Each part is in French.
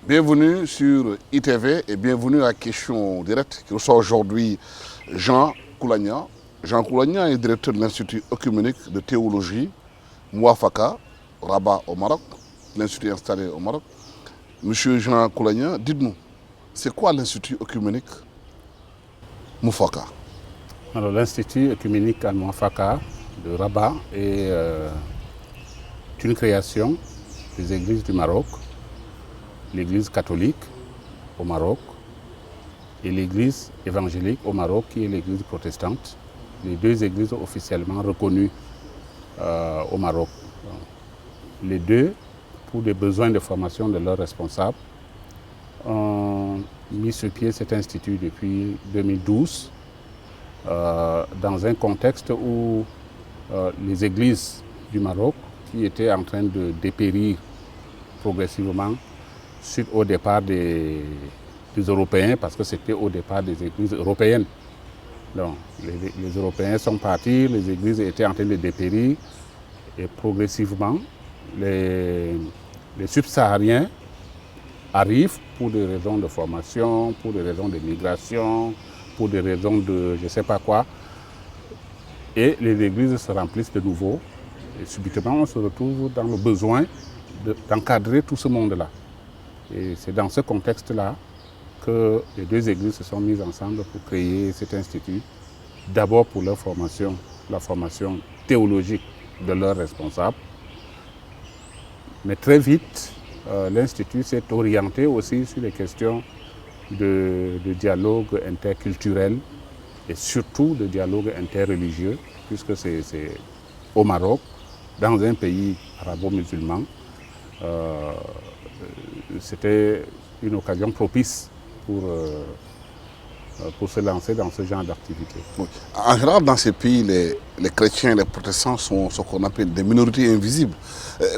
Bienvenue sur ITV et bienvenue à Question Directe qui reçoit aujourd'hui Jean Koulagna. Jean Koulagna est directeur de l'Institut œcuménique de théologie Mouafaka, Rabat au Maroc, l'institut installé au Maroc. Monsieur Jean Koulagna, dites-nous, c'est quoi l'Institut œcuménique Mouafaka? Alors l'Institut œcuménique Al-Mouafaka de Rabat est une création des églises du Maroc, l'Église catholique au Maroc et l'Église évangélique au Maroc qui est l'Église protestante, les deux églises officiellement reconnues au Maroc. Les deux, pour des besoins de formation de leurs responsables, ont mis sur pied cet institut depuis 2012 dans un contexte où les églises du Maroc qui étaient en train de dépérir progressivement suite au départ des Européens, parce que c'était au départ des églises européennes. Donc, les Européens sont partis, les églises étaient en train de dépérir et progressivement, les subsahariens arrivent pour des raisons de formation, pour des raisons de migration, pour des raisons de je ne sais pas quoi. Et les églises se remplissent de nouveau. Et subitement, on se retrouve dans le besoin d'encadrer tout ce monde-là. Et c'est dans ce contexte-là que les deux églises se sont mises ensemble pour créer cet institut. D'abord pour leur formation, la formation théologique de leurs responsables. Mais très vite, l'institut s'est orienté aussi sur les questions de dialogue interculturel et surtout de dialogue interreligieux, puisque c'est au Maroc, dans un pays arabo-musulman, c'était une occasion propice pour se lancer dans ce genre d'activité. Oui. En général, dans ces pays, les chrétiens et les protestants sont ce qu'on appelle des minorités invisibles.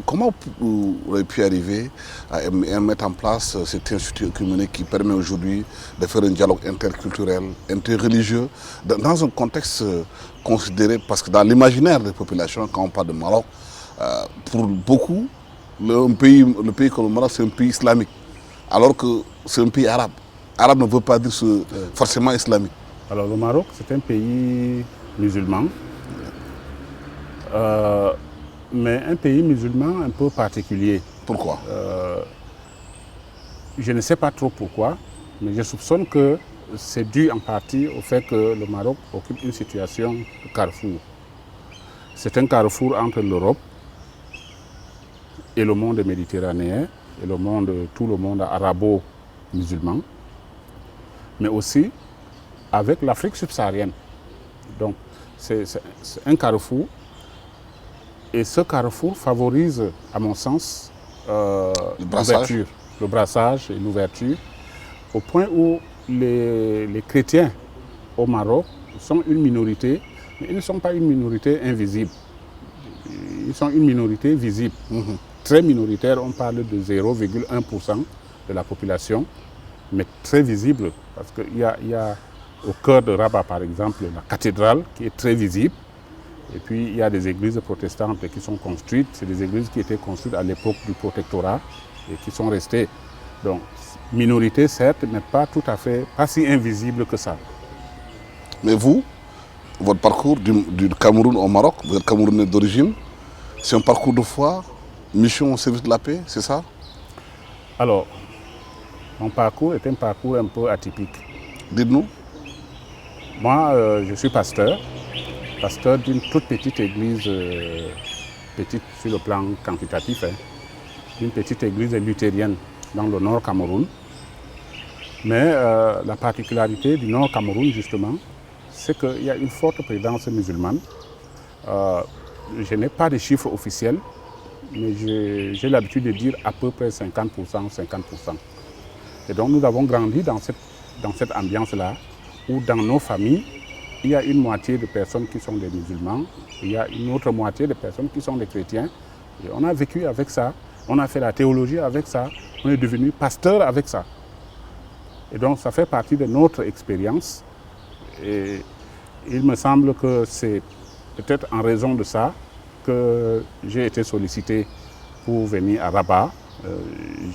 Comment vous avez pu arriver à mettre en place cet institut œcuménique qui permet aujourd'hui de faire un dialogue interculturel, interreligieux, dans un contexte considéré, parce que dans l'imaginaire des populations, quand on parle de Maroc, pour beaucoup, le pays comme le Maroc, c'est un pays islamique, alors que c'est un pays arabe. Arabe ne veut pas dire forcément islamique. Alors le Maroc, c'est un pays musulman, mais un pays musulman un peu particulier. Pourquoi? Je ne sais pas trop pourquoi, mais je soupçonne que c'est dû en partie au fait que le Maroc occupe une situation de carrefour. C'est un carrefour entre l'Europe et le monde méditerranéen, et tout le monde arabo-musulman, mais aussi avec l'Afrique subsaharienne. Donc c'est un carrefour, et ce carrefour favorise, à mon sens, le brassage et l'ouverture, au point où les chrétiens au Maroc sont une minorité, mais ils ne sont pas une minorité invisible. Ils sont une minorité visible. Très minoritaire, on parle de 0,1% de la population, mais très visible, parce qu'il y a au cœur de Rabat, par exemple, la cathédrale qui est très visible, et puis il y a des églises protestantes qui sont construites, c'est des églises qui étaient construites à l'époque du protectorat et qui sont restées. Donc, minorité certes, mais pas si invisible que ça. Mais vous, votre parcours du Cameroun au Maroc, vous êtes Camerounais d'origine, c'est un parcours de foi, mission au service de la paix, c'est ça? Alors, mon parcours est un parcours un peu atypique. Dites-nous. Moi, je suis pasteur d'une toute petite église, petite sur le plan quantitatif, d'une petite église luthérienne dans le nord Cameroun. Mais la particularité du nord Cameroun, justement, c'est qu'il y a une forte présence musulmane. Je n'ai pas de chiffres officiels, mais j'ai l'habitude de dire à peu près 50%, 50%. Et donc nous avons grandi dans cette ambiance-là, où dans nos familles, il y a une moitié de personnes qui sont des musulmans, il y a une autre moitié de personnes qui sont des chrétiens. Et on a vécu avec ça, on a fait la théologie avec ça, on est devenu pasteur avec ça. Et donc ça fait partie de notre expérience. Et il me semble que c'est peut-être en raison de ça que j'ai été sollicité pour venir à Rabat.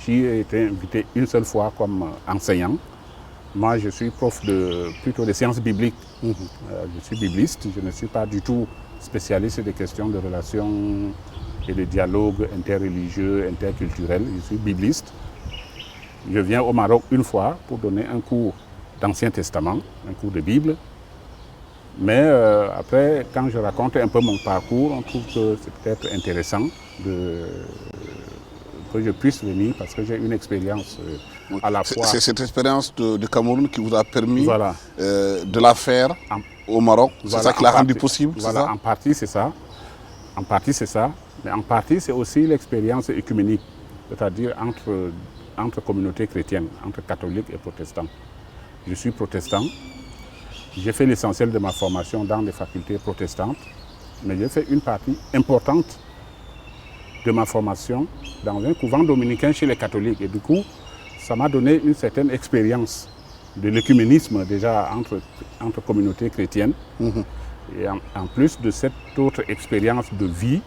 J'y ai été invité une seule fois comme enseignant. Moi, je suis prof plutôt de sciences bibliques. Je suis bibliste, je ne suis pas du tout spécialiste des questions de relations et de dialogue interreligieux, interculturel. Je suis bibliste. Je viens au Maroc une fois pour donner un cours d'Ancien Testament, un cours de Bible. Mais après, quand je raconte un peu mon parcours, on trouve que c'est peut-être intéressant que je puisse venir parce que j'ai une expérience à la fois... C'est cette expérience de Cameroun qui vous a permis voilà. De la faire au Maroc. C'est voilà, ça qui l'a rendu possible. Voilà, ça en partie c'est ça. En partie c'est ça. Mais en partie c'est aussi l'expérience œcuménique, c'est-à-dire entre communautés chrétiennes, entre catholiques et protestants. Je suis protestant. J'ai fait l'essentiel de ma formation dans des facultés protestantes, mais j'ai fait une partie importante de ma formation dans un couvent dominicain chez les catholiques. Et du coup, ça m'a donné une certaine expérience de l'œcuménisme déjà entre communautés chrétiennes. Et en plus de cette autre expérience de vie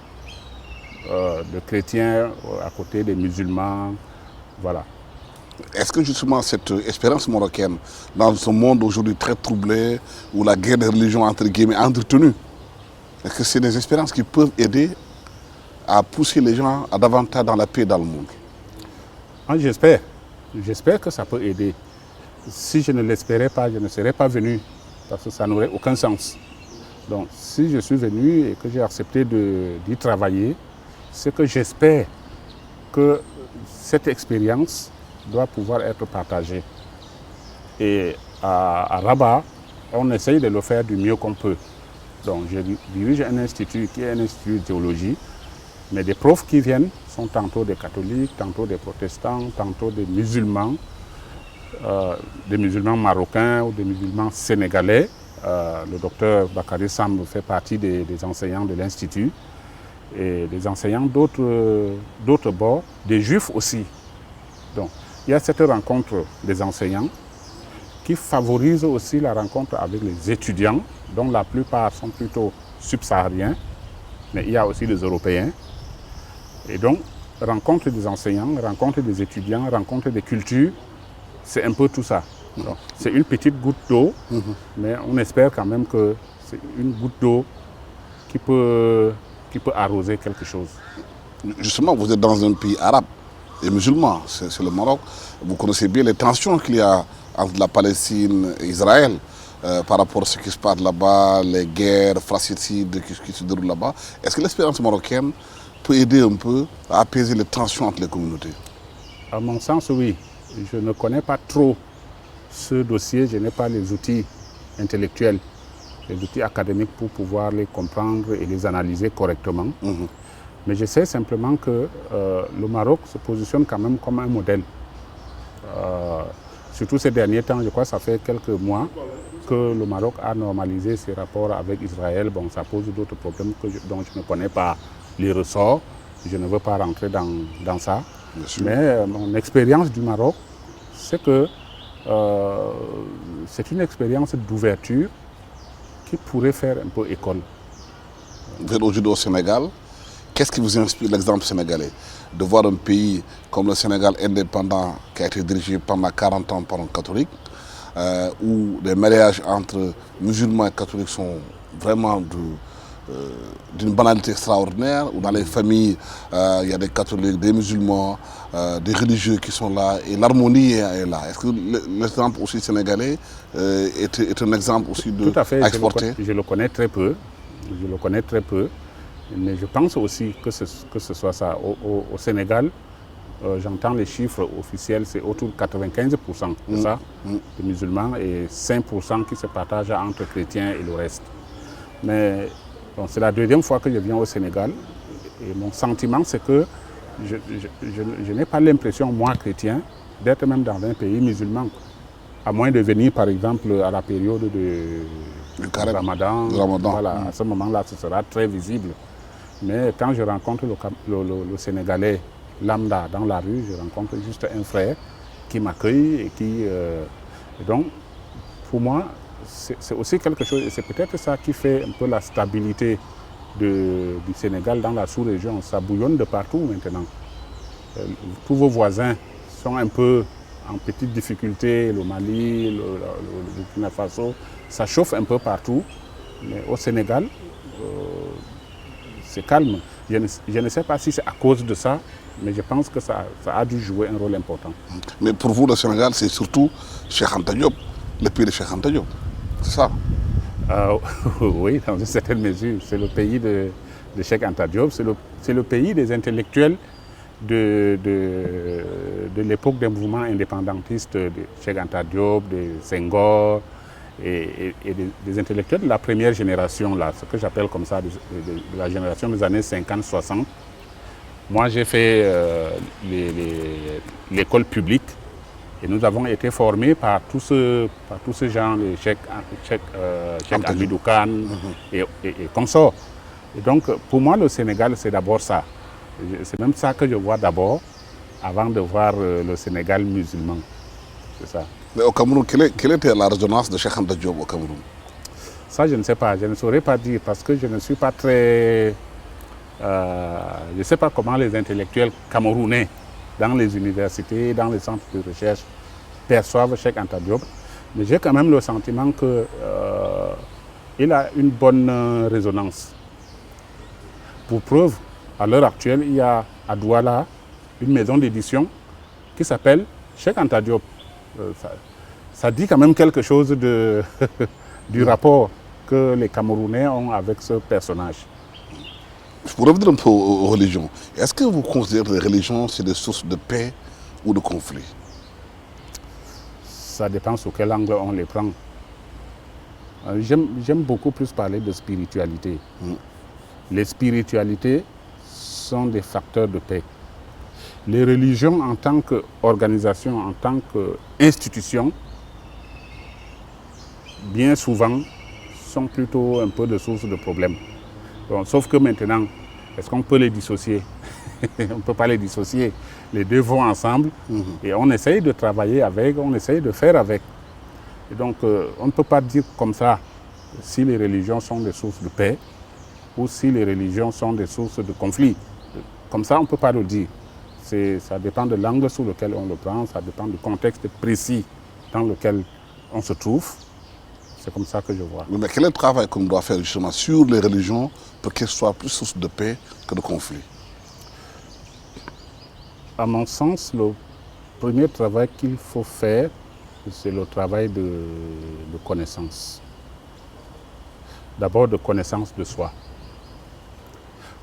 de chrétiens à côté des musulmans, voilà. Est-ce que justement cette expérience marocaine, dans ce monde aujourd'hui très troublé, où la guerre des religions entre guillemets est entretenue, est-ce que c'est des expériences qui peuvent aider à pousser les gens à davantage dans la paix dans le monde? J'espère. J'espère que ça peut aider. Si je ne l'espérais pas, je ne serais pas venu, parce que ça n'aurait aucun sens. Donc si je suis venu et que j'ai accepté d'y travailler, c'est que j'espère que cette expérience doit pouvoir être partagée. Et à Rabat, on essaye de le faire du mieux qu'on peut. Donc je dirige un institut qui est un institut de théologie, mais des profs qui viennent sont tantôt des catholiques, tantôt des protestants, tantôt des musulmans marocains ou des musulmans sénégalais. Le docteur Bakary Samb fait partie des enseignants de l'institut et des enseignants d'autres bords, des juifs aussi. Donc, il y a cette rencontre des enseignants qui favorise aussi la rencontre avec les étudiants, dont la plupart sont plutôt subsahariens, mais il y a aussi les Européens. Et donc, rencontre des enseignants, rencontre des étudiants, rencontre des cultures, c'est un peu tout ça. C'est une petite goutte d'eau, mais on espère quand même que c'est une goutte d'eau qui peut arroser quelque chose. Justement, vous êtes dans un pays arabe et musulman, c'est le Maroc. Vous connaissez bien les tensions qu'il y a entre la Palestine et Israël par rapport à ce qui se passe là-bas, les guerres fratricides qui se déroulent là-bas. Est-ce que l'expérience marocaine peut aider un peu à apaiser les tensions entre les communautés? À mon sens, oui. Je ne connais pas trop ce dossier, je n'ai pas les outils intellectuels, les outils académiques pour pouvoir les comprendre et les analyser correctement. Mais je sais simplement que le Maroc se positionne quand même comme un modèle. Surtout ces derniers temps, je crois que ça fait quelques mois que le Maroc a normalisé ses rapports avec Israël. Bon, ça pose d'autres problèmes dont je ne connais pas les ressorts. Je ne veux pas rentrer dans ça. Mais mon expérience du Maroc, c'est que c'est une expérience d'ouverture qui pourrait faire un peu école. Vous êtes aujourd'hui au Sénégal. Qu'est-ce qui vous inspire l'exemple sénégalais? De voir un pays comme le Sénégal indépendant qui a été dirigé pendant 40 ans par un catholique, où les mariages entre musulmans et catholiques sont vraiment d'une banalité extraordinaire, où dans les familles, il y a des catholiques, des musulmans, des religieux qui sont là, et l'harmonie est là. Est-ce que l'exemple aussi sénégalais est un exemple aussi Tout à fait, à exporter? je le connais très peu. Je le connais très peu. Mais je pense aussi que ce soit ça. Au Sénégal, j'entends les chiffres officiels, c'est autour de 95%, c'est ça, de musulmans et 5% qui se partagent entre chrétiens et le reste. Mais bon, c'est la deuxième fois que je viens au Sénégal et mon sentiment c'est que je n'ai pas l'impression, moi chrétien, d'être même dans un pays musulman. À moins de venir, par exemple, à la période du Ramadan. Voilà, à ce moment-là, ce sera très visible. Mais quand je rencontre le Sénégalais lambda dans la rue, je rencontre juste un frère qui m'accueille et qui... et donc, pour moi, c'est aussi quelque chose, et c'est peut-être ça qui fait un peu la stabilité du Sénégal dans la sous-région. Ça bouillonne de partout maintenant. Tous vos voisins sont un peu en petite difficulté, le Mali, le Burkina Faso, ça chauffe un peu partout. Mais au Sénégal, c'est calme. Je ne sais pas si c'est à cause de ça, mais je pense que ça a dû jouer un rôle important. Mais pour vous, le Sénégal, c'est surtout Cheikh Anta Diop, le pays de Cheikh Anta Diop. C'est ça? Oui, dans une certaine mesure. C'est le pays de Cheikh Anta Diop, c'est le pays des intellectuels de l'époque des mouvements indépendantistes de Cheikh Anta Diop, de Senghor et des intellectuels de la première génération, là, ce que j'appelle comme ça, de la génération des années 50-60. Moi, j'ai fait l'école publique et nous avons été formés par tous ces gens, les Cheikh Hamidou Kane et consorts. Et donc, pour moi, le Sénégal, c'est d'abord ça. C'est même ça que je vois d'abord, avant de voir le Sénégal musulman. C'est ça. Mais au Cameroun, quelle était la résonance de Cheikh Anta Diop au Cameroun? Ça, je ne sais pas. Je ne saurais pas dire parce que je ne suis pas très... je ne sais pas comment les intellectuels camerounais, dans les universités, dans les centres de recherche, perçoivent Cheikh Anta Diop. Mais j'ai quand même le sentiment qu'il a une bonne résonance. Pour preuve, à l'heure actuelle, il y a à Douala une maison d'édition qui s'appelle Cheikh Anta Diop. Ça dit quand même quelque chose du rapport que les Camerounais ont avec ce personnage. Pour revenir un peu aux religions, est-ce que vous considérez que les religions, c'est des sources de paix ou de conflit? Ça dépend sur quel angle on les prend. J'aime beaucoup plus parler de spiritualité. Les spiritualités sont des facteurs de paix. Les religions en tant qu'organisation, en tant qu'institution, bien souvent, sont plutôt un peu de source de problèmes. Bon, sauf que maintenant, est-ce qu'on peut les dissocier? On ne peut pas les dissocier. Les deux vont ensemble et on essaye de travailler avec, on essaye de faire avec. Et donc, on ne peut pas dire comme ça si les religions sont des sources de paix ou si les religions sont des sources de conflit. Comme ça, on ne peut pas le dire. Ça dépend de l'angle sur lequel on le prend, ça dépend du contexte précis dans lequel on se trouve. C'est comme ça que je vois. Mais quel est le travail qu'on doit faire justement sur les religions pour qu'elles soient plus source de paix que de conflit? À mon sens, le premier travail qu'il faut faire, c'est le travail de connaissance. D'abord de connaissance de soi.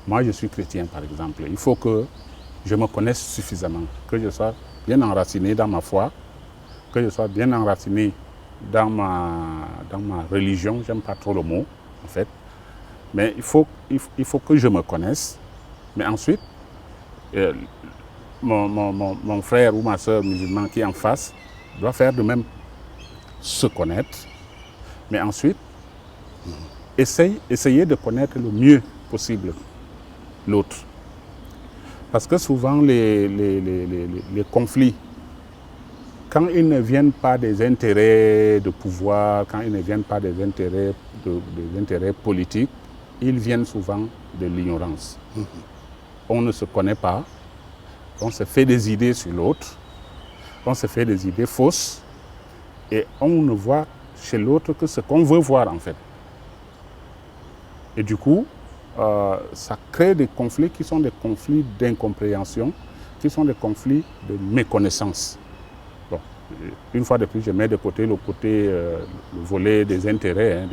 Moi, je suis chrétien, par exemple. Il faut que je me connaisse suffisamment, que je sois bien enraciné dans ma foi, que je sois bien enraciné dans ma religion. J'aime pas trop le mot, en fait. Mais il faut que je me connaisse. Mais ensuite, mon frère ou ma soeur musulman qui est en face doit faire de même, se connaître. Mais ensuite, essayer de connaître le mieux possible l'autre. Parce que souvent, les conflits, quand ils ne viennent pas des intérêts de pouvoir, quand ils ne viennent pas des intérêts politiques, ils viennent souvent de l'ignorance. On ne se connaît pas, on se fait des idées sur l'autre, on se fait des idées fausses, et on ne voit chez l'autre que ce qu'on veut voir en fait. Et du coup, ça crée des conflits qui sont des conflits d'incompréhension, qui sont des conflits de méconnaissance. Bon, une fois de plus, je mets de côté le volet des intérêts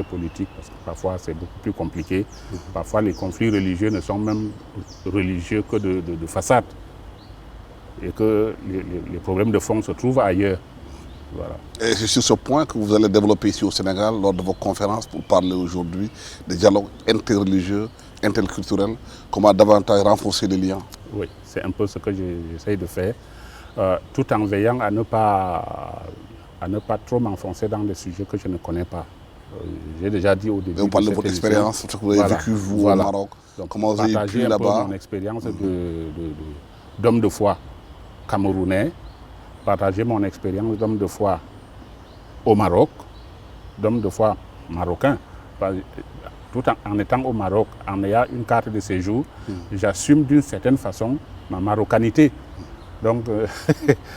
politiques, parce que parfois c'est beaucoup plus compliqué. Parfois les conflits religieux ne sont même religieux que de façade, et que les problèmes de fond se trouvent ailleurs. Voilà. Et c'est sur ce point que vous allez développer ici au Sénégal lors de vos conférences pour parler aujourd'hui des dialogues interreligieux, interculturels, comment davantage renforcer les liens. Oui, c'est un peu ce que j'essaye de faire tout en veillant à ne pas trop m'enfoncer dans des sujets que je ne connais pas. J'ai déjà dit au début. Vous parlez de votre expérience, ce que vous avez vécu vous au Maroc. Donc, comment vous avez pu là-bas? Mon expérience d'homme de foi camerounais, partager mon expérience d'homme de foi au Maroc, d'homme de foi marocain. Tout en étant au Maroc, en ayant une carte de séjour, j'assume d'une certaine façon ma marocanité. Donc,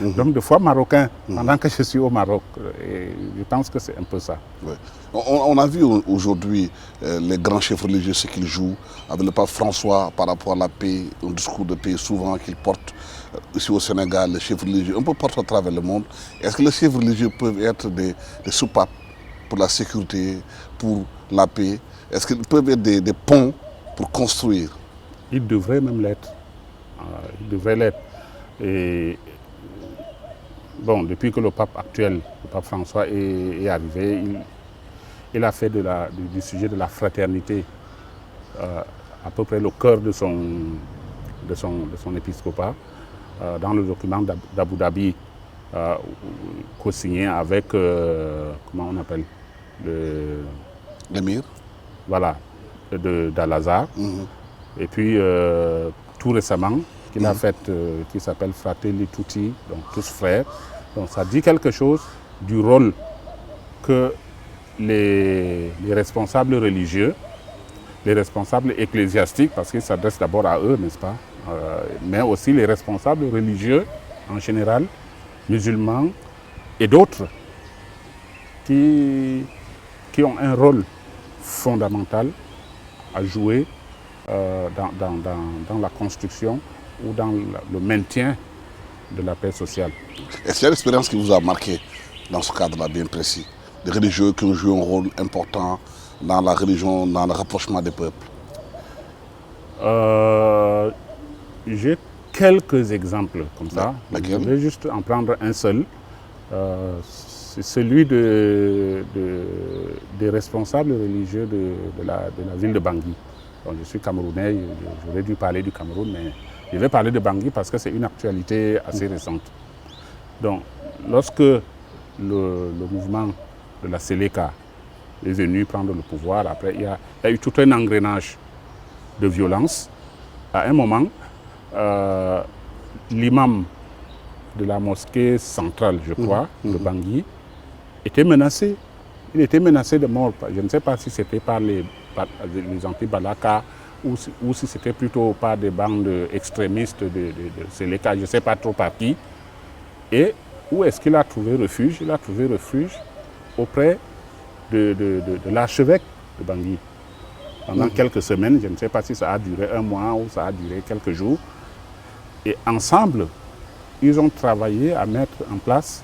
d'homme de foi marocain, pendant que je suis au Maroc. Et je pense que c'est un peu ça. Ouais. On a vu aujourd'hui les grands chefs religieux, ce qu'ils jouent, avec le pape François par rapport à la paix, un discours de paix souvent qu'il porte ici au Sénégal, les chefs religieux, un peu partout à travers le monde. Est-ce que les chefs religieux peuvent être des soupapes pour la sécurité, pour la paix? Est-ce qu'ils peuvent être des ponts pour construire? Ils devraient même l'être. Ils devraient l'être. Et bon, depuis que le pape actuel, le pape François, est arrivé, il a fait du sujet de la fraternité à peu près le cœur de son épiscopat. Dans le document d'Abu Dhabi, co-signé avec, comment on appelle, l'émir. Voilà, d'Al-Azhar. Et puis, tout récemment, qu'il a fait, qui s'appelle Fratelli Tutti, donc tous frères. Donc ça dit quelque chose du rôle que les responsables religieux, les responsables ecclésiastiques, parce qu'ils s'adressent d'abord à eux, n'est-ce pas, mais aussi les responsables religieux en général, musulmans et d'autres, qui ont un rôle fondamental à jouer dans la construction ou dans le maintien de la paix sociale. Est-ce qu'il y a une expérience qui vous a marqué dans ce cadre-là bien précis? Des religieux qui ont joué un rôle important dans la religion, dans le rapprochement des peuples? J'ai quelques exemples comme ça. Laquelle? Je vais juste en prendre un seul. C'est celui des responsables religieux de la ville de Bangui. Donc, je suis camerounais, j'aurais dû parler du Cameroun, mais je vais parler de Bangui parce que c'est une actualité assez récente. Donc, lorsque le mouvement de la Séléka est venu prendre le pouvoir, après il y a eu tout un engrenage de violence. À un moment, l'imam de la mosquée centrale, je crois, de Bangui, était menacé. Il était menacé de mort. Je ne sais pas si c'était par les anti-Balaka ou si c'était plutôt par des bandes extrémistes de Séléka, je ne sais pas trop par qui. Et où est-ce qu'il a trouvé refuge? Il a trouvé refuge auprès de l'archevêque de Bangui. Pendant quelques semaines, je ne sais pas si ça a duré un mois ou ça a duré quelques jours. Et ensemble, ils ont travaillé à mettre en place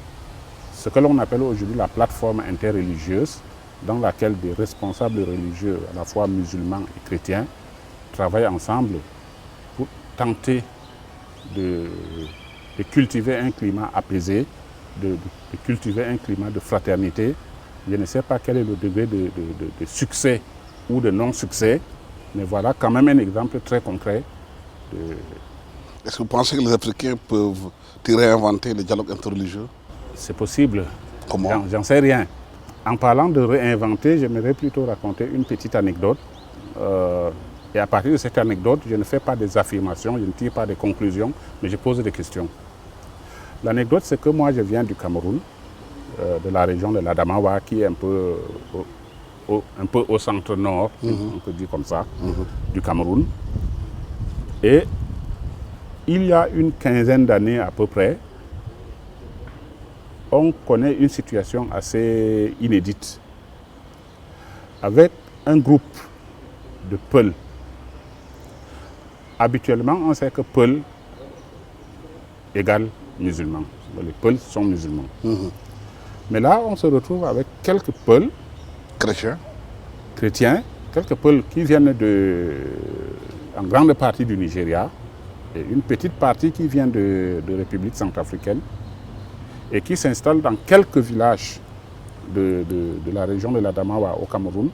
ce que l'on appelle aujourd'hui la plateforme interreligieuse, dans laquelle des responsables religieux, à la fois musulmans et chrétiens, travaillent ensemble pour tenter de cultiver un climat apaisé, de cultiver un climat de fraternité. Je ne sais pas quel est le degré de succès ou de non-succès, mais voilà quand même un exemple très concret. Est-ce que vous pensez que les Africains peuvent réinventer le dialogue interreligieux? C'est possible. Comment? J'en sais rien. En parlant de réinventer, j'aimerais plutôt raconter une petite anecdote. Et à partir de cette anecdote, je ne fais pas des affirmations, je ne tire pas des conclusions, mais je pose des questions. L'anecdote, c'est que moi, je viens du Cameroun, de la région de l'Adamawa, qui est un peu au centre-nord, on peut dire comme ça, du Cameroun. Et il y a une quinzaine d'années à peu près, on connaît une situation assez inédite, avec un groupe de Peuls. Habituellement, on sait que Peul égale musulman. Les Peuls sont musulmans. Mais là, on se retrouve avec quelques Peuls chrétiens, quelques Peuls qui viennent en grande partie du Nigeria, et une petite partie qui vient de République centrafricaine, et qui s'installent dans quelques villages de la région de l'Adamawa au Cameroun,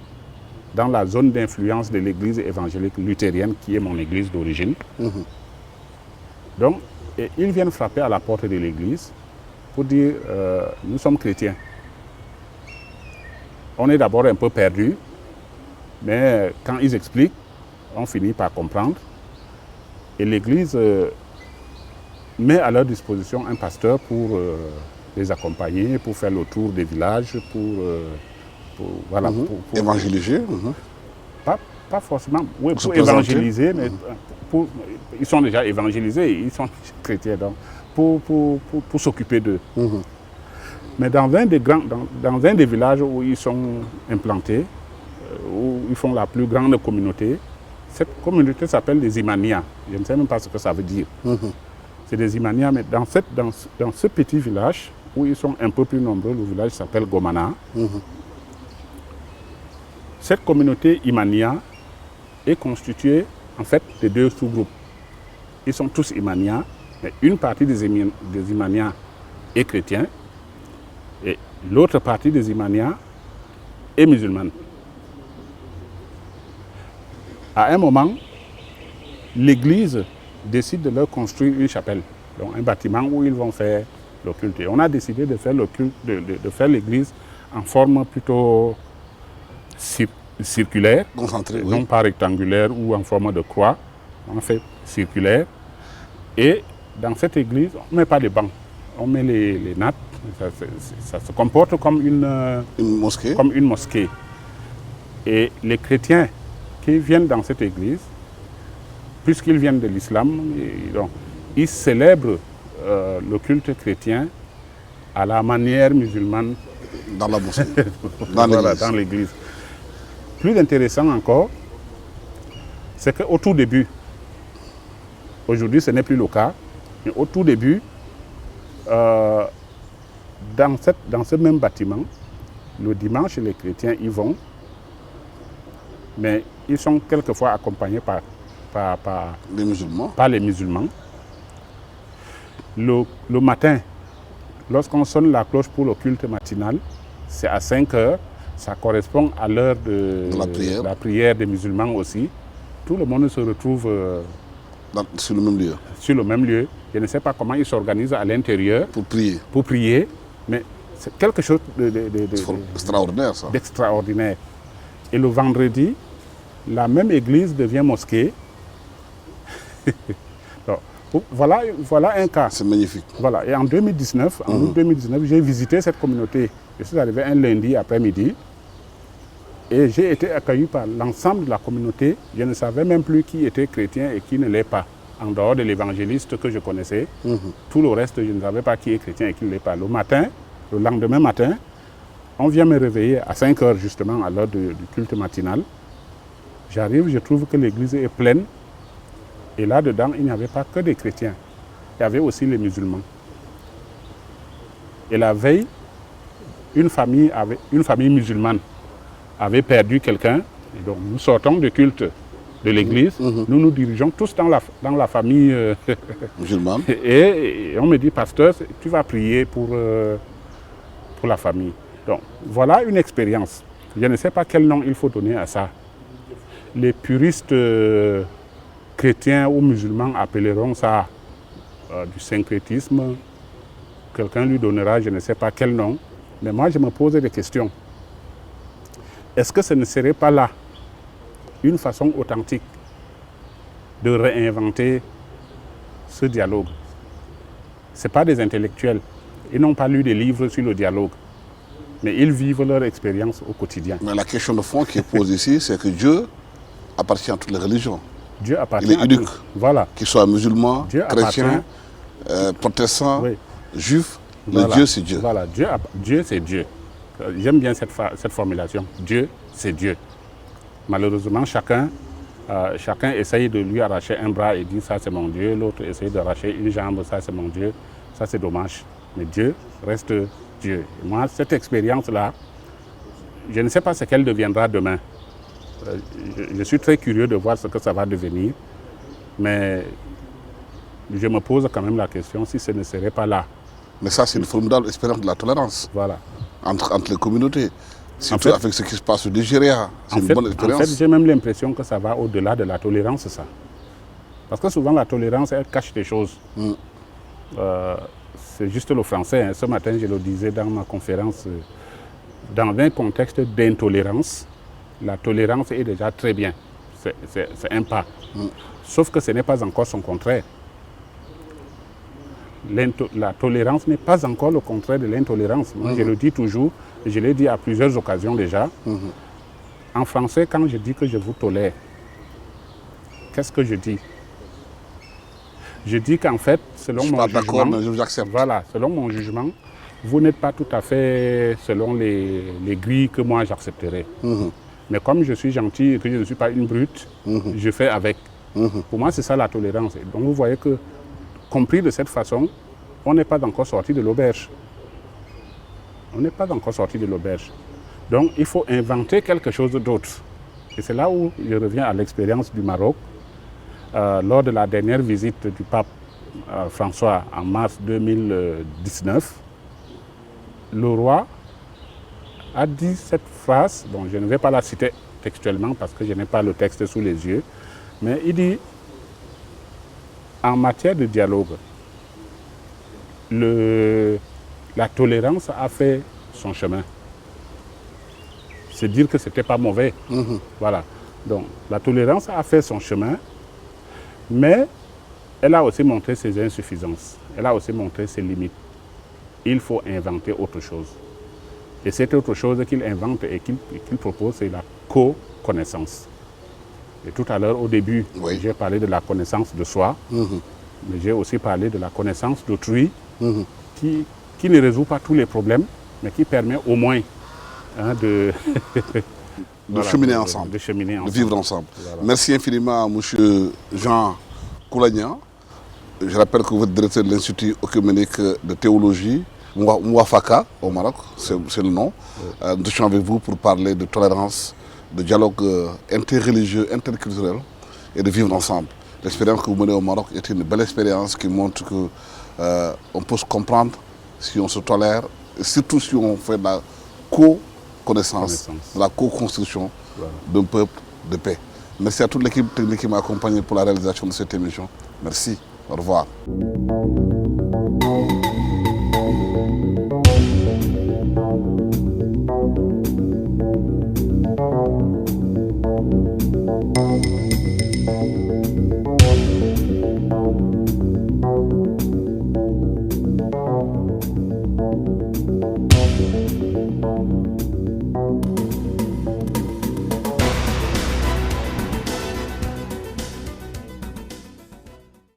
dans la zone d'influence de l'église évangélique luthérienne, qui est mon église d'origine. Donc, Et ils viennent frapper à la porte de l'église pour dire nous sommes chrétiens. On est d'abord un peu perdus, mais quand ils expliquent, on finit par comprendre. Et l'église met à leur disposition un pasteur pour les accompagner, pour faire le tour des villages, voilà, pour évangéliser. Pas forcément, oui, pour évangéliser, mais ils sont déjà évangélisés, ils sont chrétiens, donc pour s'occuper d'eux. Mais dans un des villages où ils sont implantés, où ils font la plus grande communauté, cette communauté s'appelle les Imania. Je ne sais même pas ce que ça veut dire. C'est des Imania, mais dans ce petit village, où ils sont un peu plus nombreux, le village s'appelle Gomana. Cette communauté Imania est constituée en fait de deux sous-groupes. Ils sont tous Imania, mais une partie des Imania est chrétien et l'autre partie des Imania est musulmane. À un moment, l'église décide de leur construire une chapelle, donc un bâtiment où ils vont faire le culte. Et on a décidé de faire le culte, de faire l'église en forme plutôt circulaire, non pas rectangulaire ou en forme de croix. On fait circulaire. Et dans cette église, on ne met pas de bancs, on met les nattes. Ça se comporte comme une mosquée. Et les chrétiens qui viennent dans cette église, puisqu'ils viennent de l'islam, ils célèbrent le culte chrétien à la manière musulmane. Dans la mosquée, dans l'église. Plus intéressant encore, c'est qu'au tout début, aujourd'hui ce n'est plus le cas, mais au tout début, dans ce même bâtiment, le dimanche, les chrétiens y vont, mais ils sont quelquefois accompagnés par les musulmans. Par les musulmans. Le matin, lorsqu'on sonne la cloche pour le culte matinal, c'est à 5 heures, ça correspond à l'heure de la prière des musulmans aussi. Tout le monde se retrouve sur le même lieu. Sur le même lieu. Je ne sais pas comment ils s'organisent à l'intérieur pour prier, mais c'est quelque chose d'extraordinaire, ça. D'extraordinaire. Et le vendredi, la même église devient mosquée. Donc, voilà un cas. C'est magnifique. Voilà. Et en 2019, en août 2019, j'ai visité cette communauté. Je suis arrivé un lundi après-midi et j'ai été accueilli par l'ensemble de la communauté. Je ne savais même plus qui était chrétien et qui ne l'est pas. En dehors de l'évangéliste que je connaissais, tout le reste, je ne savais pas qui est chrétien et qui ne l'est pas. Le lendemain matin, on vient me réveiller à 5 heures justement, à l'heure du culte matinal. J'arrive, je trouve que l'église est pleine. Et là-dedans, il n'y avait pas que des chrétiens. Il y avait aussi les musulmans. Et la veille, une famille musulmane avait perdu quelqu'un. Et donc nous sortons du culte de l'église. Nous nous dirigeons tous dans la famille musulmane. Et on me dit, pasteur, tu vas prier pour la famille. Donc voilà une expérience. Je ne sais pas quel nom il faut donner à ça. Les puristes chrétiens ou musulmans appelleront ça du syncrétisme. Quelqu'un lui donnera, je ne sais pas quel nom. Mais moi, je me pose des questions. Est-ce que ce ne serait pas là une façon authentique de réinventer ce dialogue? Ce n'est pas des intellectuels. Ils n'ont pas lu des livres sur le dialogue. Mais ils vivent leur expérience au quotidien. Mais la question de fond qui est posée ici, c'est que Dieu appartient à toutes les religions. Dieu appartient il est unique. Voilà. Qu'il soit musulman, chrétien, protestant, juif, Dieu c'est Dieu. Voilà, Dieu c'est Dieu. J'aime bien cette formulation. Dieu c'est Dieu. Malheureusement, chacun essaye de lui arracher un bras et dit ça c'est mon Dieu, l'autre essaye d'arracher une jambe, ça c'est mon Dieu, ça c'est dommage. Mais Dieu reste Dieu. Et moi, cette expérience-là, je ne sais pas ce qu'elle deviendra demain. Je suis très curieux de voir ce que ça va devenir, mais je me pose quand même la question si ce ne serait pas là. Mais ça, c'est une formidable expérience de la tolérance. Voilà. Entre les communautés. Surtout avec ce qui se passe au Nigeria. C'est une bonne expérience. En fait, j'ai même l'impression que ça va au-delà de la tolérance, ça. Parce que souvent, la tolérance, elle cache des choses. c'est juste le français. Hein. Ce matin, je le disais dans ma conférence, dans un contexte d'intolérance, la tolérance est déjà très bien. C'est un pas. Sauf que ce n'est pas encore son contraire. La tolérance n'est pas encore le contraire de l'intolérance. Moi, je le dis toujours, je l'ai dit à plusieurs occasions déjà. En français, quand je dis que je vous tolère, qu'est-ce que je dis? Je dis qu'en fait, selon mon jugement, d'accord, mais je vous accepte. Voilà, selon mon jugement, vous n'êtes pas tout à fait selon les grilles que moi j'accepterais. Mais comme je suis gentil et que je ne suis pas une brute, je fais avec. Pour moi, c'est ça la tolérance. Et donc vous voyez que, compris de cette façon, on n'est pas encore sorti de l'auberge. On n'est pas encore sorti de l'auberge. Donc il faut inventer quelque chose d'autre. Et c'est là où je reviens à l'expérience du Maroc. Lors de la dernière visite du pape François en mars 2019, le roi a dit cette phrase, bon, je ne vais pas la citer textuellement parce que je n'ai pas le texte sous les yeux, mais il dit, en matière de dialogue, la tolérance a fait son chemin. C'est dire que ce n'était pas mauvais. Voilà. Donc, la tolérance a fait son chemin, mais elle a aussi montré ses insuffisances. Elle a aussi montré ses limites. Il faut inventer autre chose. Et cette autre chose qu'il invente et qu'il propose, c'est la co-connaissance. Et tout à l'heure, au début, j'ai parlé de la connaissance de soi, mais j'ai aussi parlé de la connaissance d'autrui, qui ne résout pas tous les problèmes, mais qui permet au moins de cheminer ensemble, de vivre ensemble. Voilà. Merci infiniment à M. Jean Koulagnan. Je rappelle que vous êtes directeur de l'Institut œcuménique de théologie, Mouafaka, au Maroc, c'est le nom. Nous étions avec vous pour parler de tolérance, de dialogue interreligieux, interculturel et de vivre ensemble. L'expérience que vous menez au Maroc est une belle expérience qui montre qu'on peut se comprendre si on se tolère, et surtout si on fait de la co-connaissance, de la co-construction d'un peuple de paix. Merci à toute l'équipe technique qui m'a accompagné pour la réalisation de cette émission. Merci. Au revoir.